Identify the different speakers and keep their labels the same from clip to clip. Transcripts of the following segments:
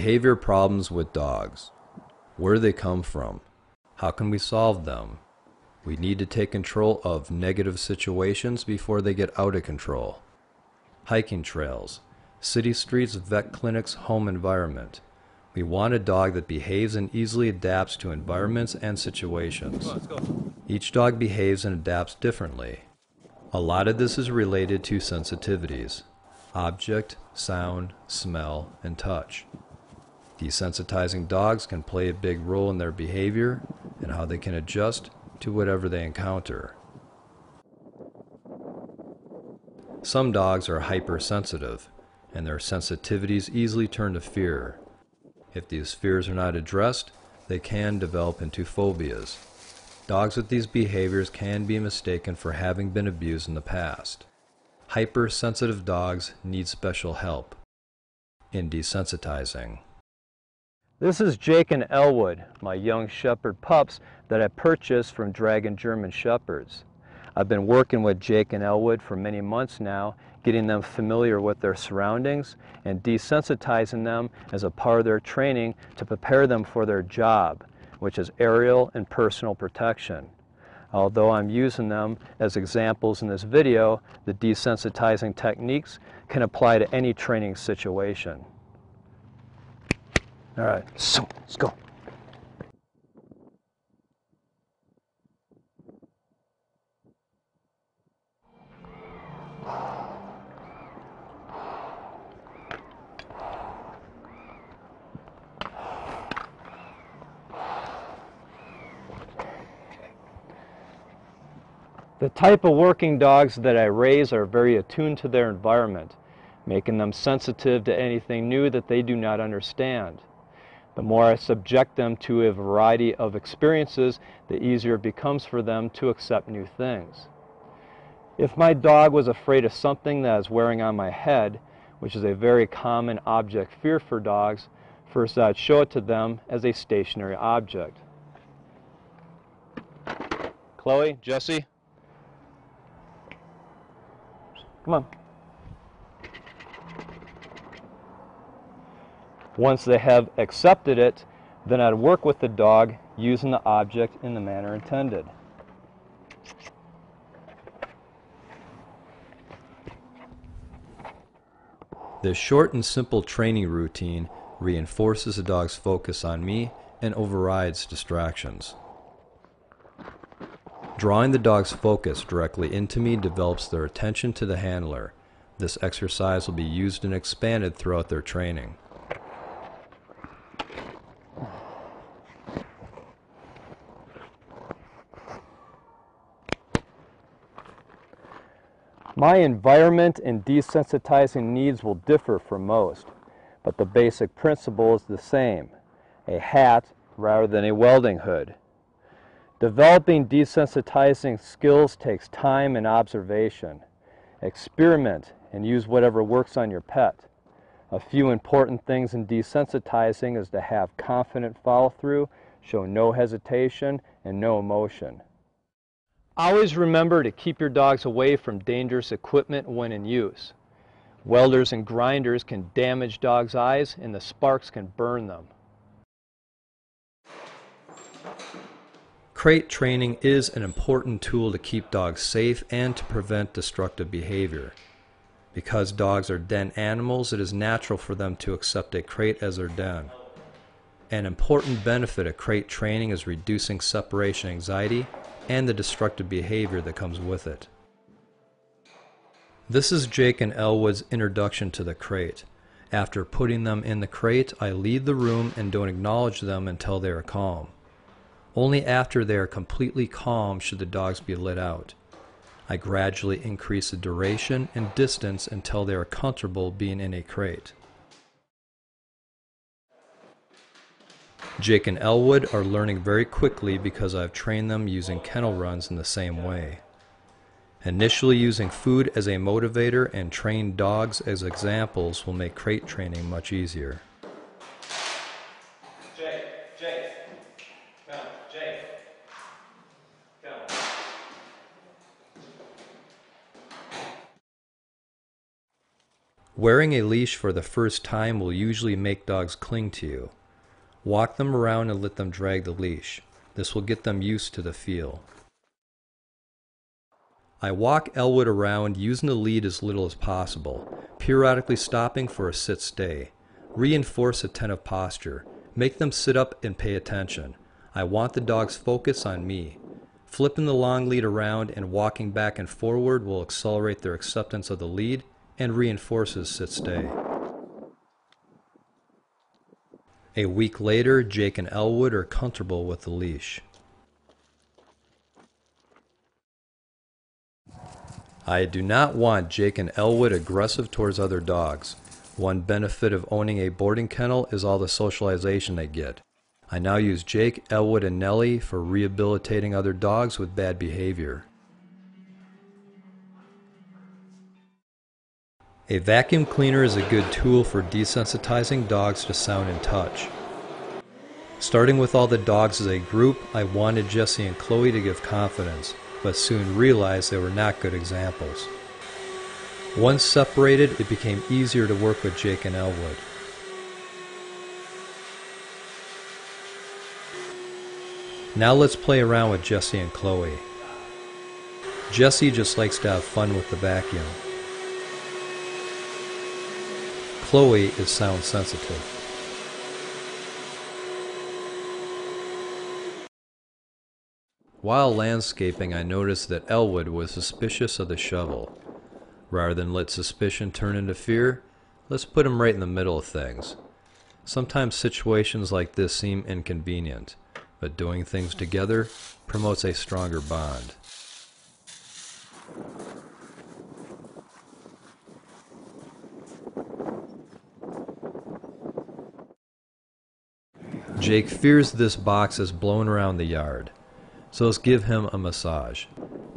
Speaker 1: Behavior problems with dogs. Where do they come from? How can we solve them? We need to take control of negative situations before they get out of control. Hiking trails, city streets, vet clinics, home environment. We want a dog that behaves and easily adapts to environments and situations.
Speaker 2: Let's go.
Speaker 1: Each dog behaves and adapts differently. A lot of this is related to sensitivities: object, sound, smell, and touch. Desensitizing dogs can play a big role in their behavior and how they can adjust to whatever they encounter. Some dogs are hypersensitive, and their sensitivities easily turn to fear. If these fears are not addressed, they can develop into phobias. Dogs with these behaviors can be mistaken for having been abused in the past. Hypersensitive dogs need special help. In desensitizing.
Speaker 2: This is Jake and Elwood, my young shepherd pups that I purchased from Dragongsd German Shepherds. I've been working with Jake and Elwood for many months now, getting them familiar with their surroundings and desensitizing them as a part of their training to prepare them for their job, which is aerial and personal protection. Although I'm using them as examples in this video, the desensitizing techniques can apply to any training situation. All right, so let's go. The type of working dogs that I raise are very attuned to their environment, making them sensitive to anything new that they do not understand. The more I subject them to a variety of experiences, the easier it becomes for them to accept new things. If my dog was afraid of something that is wearing on my head, which is a very common object fear for dogs, first I'd show it to them as a stationary object. Chloe, Jesse, come on. Once they have accepted it, then I'd work with the dog using the object in the manner intended.
Speaker 1: This short and simple training routine reinforces the dog's focus on me and overrides distractions. Drawing the dog's focus directly into me develops their attention to the handler. This exercise will be used and expanded throughout their training.
Speaker 2: My environment and desensitizing needs will differ from most, but the basic principle is the same: a hat rather than a welding hood. Developing desensitizing skills takes time and observation. Experiment and use whatever works on your pet. A few important things in desensitizing is to have confident follow-through, show no hesitation, and no emotion. Always remember to keep your dogs away from dangerous equipment when in use. Welders and grinders can damage dogs' eyes and the sparks can burn them.
Speaker 1: Crate training is an important tool to keep dogs safe and to prevent destructive behavior. Because dogs are den animals, it is natural for them to accept a crate as their den. An important benefit of crate training is reducing separation anxiety and the destructive behavior that comes with it. This is Jake and Elwood's introduction to the crate. After putting them in the crate, I leave the room and don't acknowledge them until they are calm. Only after they are completely calm should the dogs be let out. I gradually increase the duration and distance until they are comfortable being in a crate. Jake and Elwood are learning very quickly because I've trained them using kennel runs in the same way. Initially using food as a motivator and trained dogs as examples will make crate training much easier.
Speaker 2: Jake, come, Jake, come.
Speaker 1: Wearing a leash for the first time will usually make dogs cling to you. Walk them around and let them drag the leash. This will get them used to the feel. I walk Elwood around using the lead as little as possible, periodically stopping for a sit-stay. Reinforce attentive posture. Make them sit up and pay attention. I want the dog's focus on me. Flipping the long lead around and walking back and forward will accelerate their acceptance of the lead and reinforces sit-stay. A week later, Jake and Elwood are comfortable with the leash. I do not want Jake and Elwood aggressive towards other dogs. One benefit of owning a boarding kennel is all the socialization they get. I now use Jake, Elwood, and Nellie for rehabilitating other dogs with bad behavior. A vacuum cleaner is a good tool for desensitizing dogs to sound and touch. Starting with all the dogs as a group, I wanted Jessie and Chloe to give confidence, but soon realized they were not good examples. Once separated, it became easier to work with Jake and Elwood. Now let's play around with Jessie and Chloe. Jessie just likes to have fun with the vacuum. Chloe is sound sensitive. While landscaping, I noticed that Elwood was suspicious of the shovel. Rather than let suspicion turn into fear, let's put him right in the middle of things. Sometimes situations like this seem inconvenient, but doing things together promotes a stronger bond. Jake fears this box is blown around the yard, so let's give him a massage.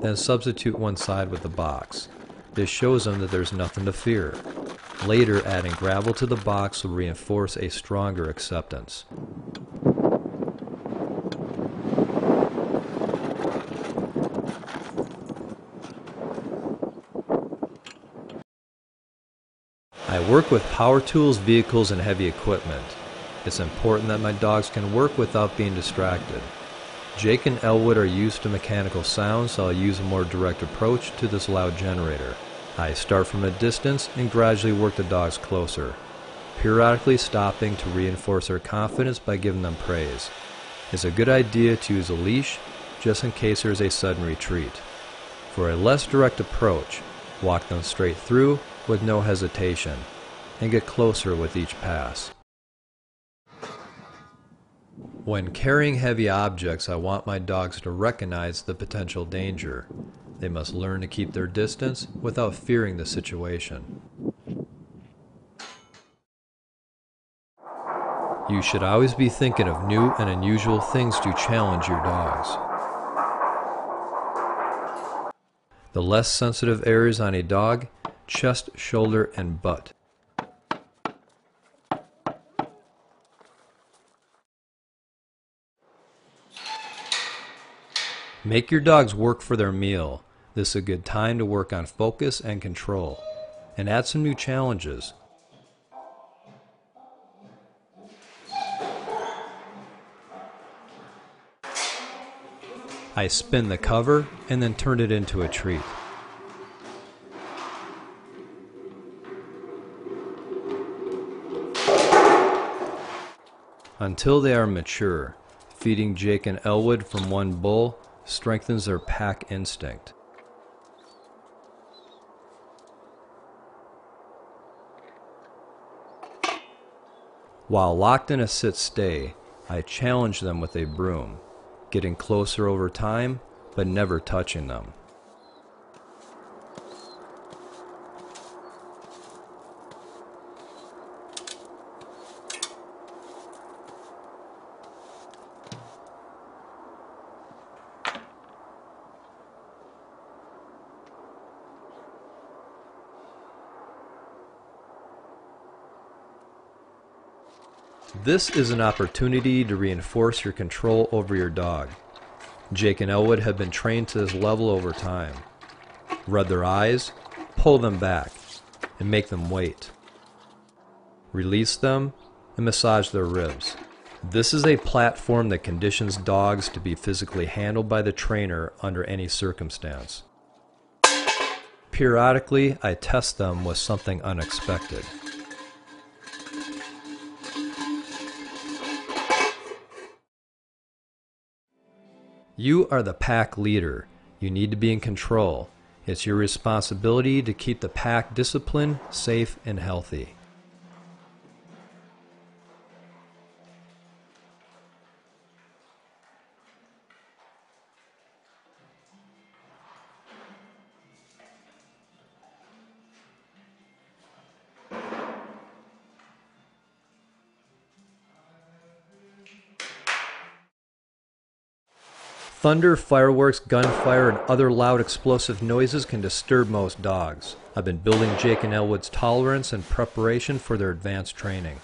Speaker 1: Then substitute one side with the box. This shows him that there's nothing to fear. Later, adding gravel to the box will reinforce a stronger acceptance. I work with power tools, vehicles, and heavy equipment. It's important that my dogs can work without being distracted. Jake and Elwood are used to mechanical sounds, so I'll use a more direct approach to this loud generator. I start from a distance and gradually work the dogs closer, periodically stopping to reinforce their confidence by giving them praise. It's a good idea to use a leash just in case there is a sudden retreat. For a less direct approach, walk them straight through with no hesitation and get closer with each pass. When carrying heavy objects, I want my dogs to recognize the potential danger. They must learn to keep their distance without fearing the situation. You should always be thinking of new and unusual things to challenge your dogs. The less sensitive areas on a dog: chest, shoulder, and butt. Make your dogs work for their meal. This is a good time to work on focus and control, and add some new challenges. I spin the cover and then turn it into a treat. Until they are mature, feeding Jake and Elwood from one bowl strengthens their pack instinct. While locked in a sit-stay, I challenge them with a broom, getting closer over time, but never touching them. This is an opportunity to reinforce your control over your dog. Jake and Elwood have been trained to this level over time. Rub their eyes, pull them back, and make them wait. Release them and massage their ribs. This is a platform that conditions dogs to be physically handled by the trainer under any circumstance. Periodically, I test them with something unexpected. You are the pack leader. You need to be in control. It's your responsibility to keep the pack disciplined, safe, and healthy. Thunder, fireworks, gunfire, and other loud explosive noises can disturb most dogs. I've been building Jake and Elwood's tolerance in preparation for their advanced training.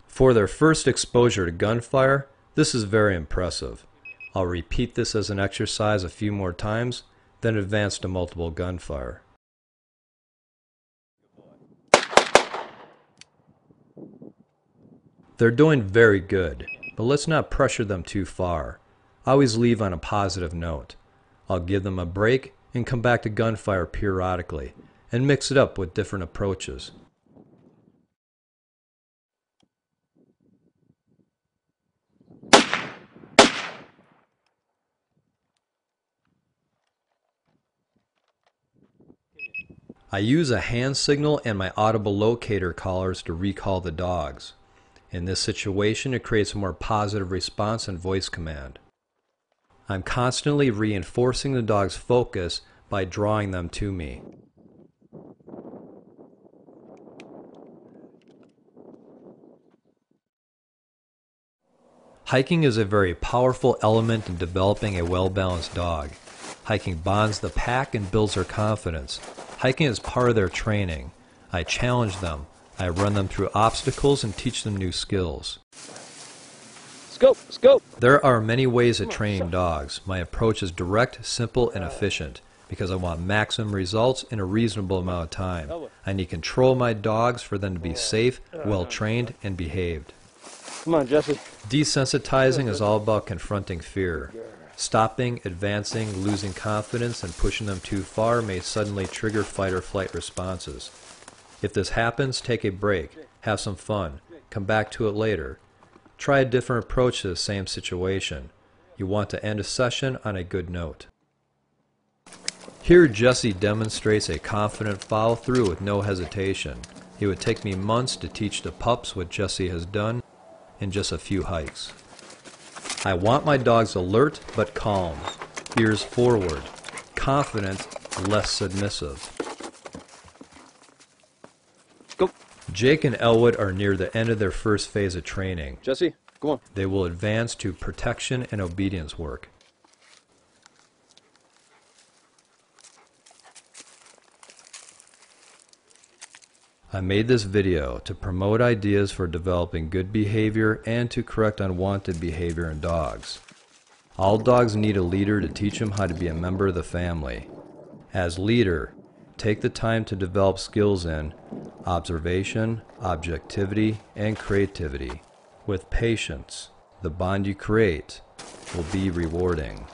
Speaker 1: For their first exposure to gunfire, this is very impressive. I'll repeat this as an exercise a few more times, then advance to multiple gunfire. They're doing very good, but let's not pressure them too far. Always leave on a positive note. I'll give them a break and come back to gunfire periodically, and mix it up with different approaches. I use a hand signal and my audible locator collars to recall the dogs. In this situation, it creates a more positive response and voice command. I'm constantly reinforcing the dog's focus by drawing them to me. Hiking is a very powerful element in developing a well-balanced dog. Hiking bonds the pack and builds their confidence. Hiking is part of their training. I challenge them. I run them through obstacles and teach them new skills.
Speaker 2: Scope, scope!
Speaker 1: There are many ways of training dogs. My approach is direct, simple, and efficient because I want maximum results in a reasonable amount of time. I need control of my dogs for them to be safe, well-trained, and behaved.
Speaker 2: Come on, Jesse.
Speaker 1: Desensitizing is all about confronting fear. Stopping, advancing, losing confidence, and pushing them too far may suddenly trigger fight or flight responses. If this happens, take a break, have some fun, come back to it later. Try a different approach to the same situation. You want to end a session on a good note. Here Jesse demonstrates a confident follow-through with no hesitation. It would take me months to teach the pups what Jesse has done in just a few hikes. I want my dogs alert but calm, ears forward, confident, less submissive.
Speaker 2: Go.
Speaker 1: Jake and Elwood are near the end of their first phase of training.
Speaker 2: Jesse, come on.
Speaker 1: They will advance to protection and obedience work. I made this video to promote ideas for developing good behavior and to correct unwanted behavior in dogs. All dogs need a leader to teach them how to be a member of the family. As leader, take the time to develop skills in observation, objectivity, and creativity. With patience, the bond you create will be rewarding.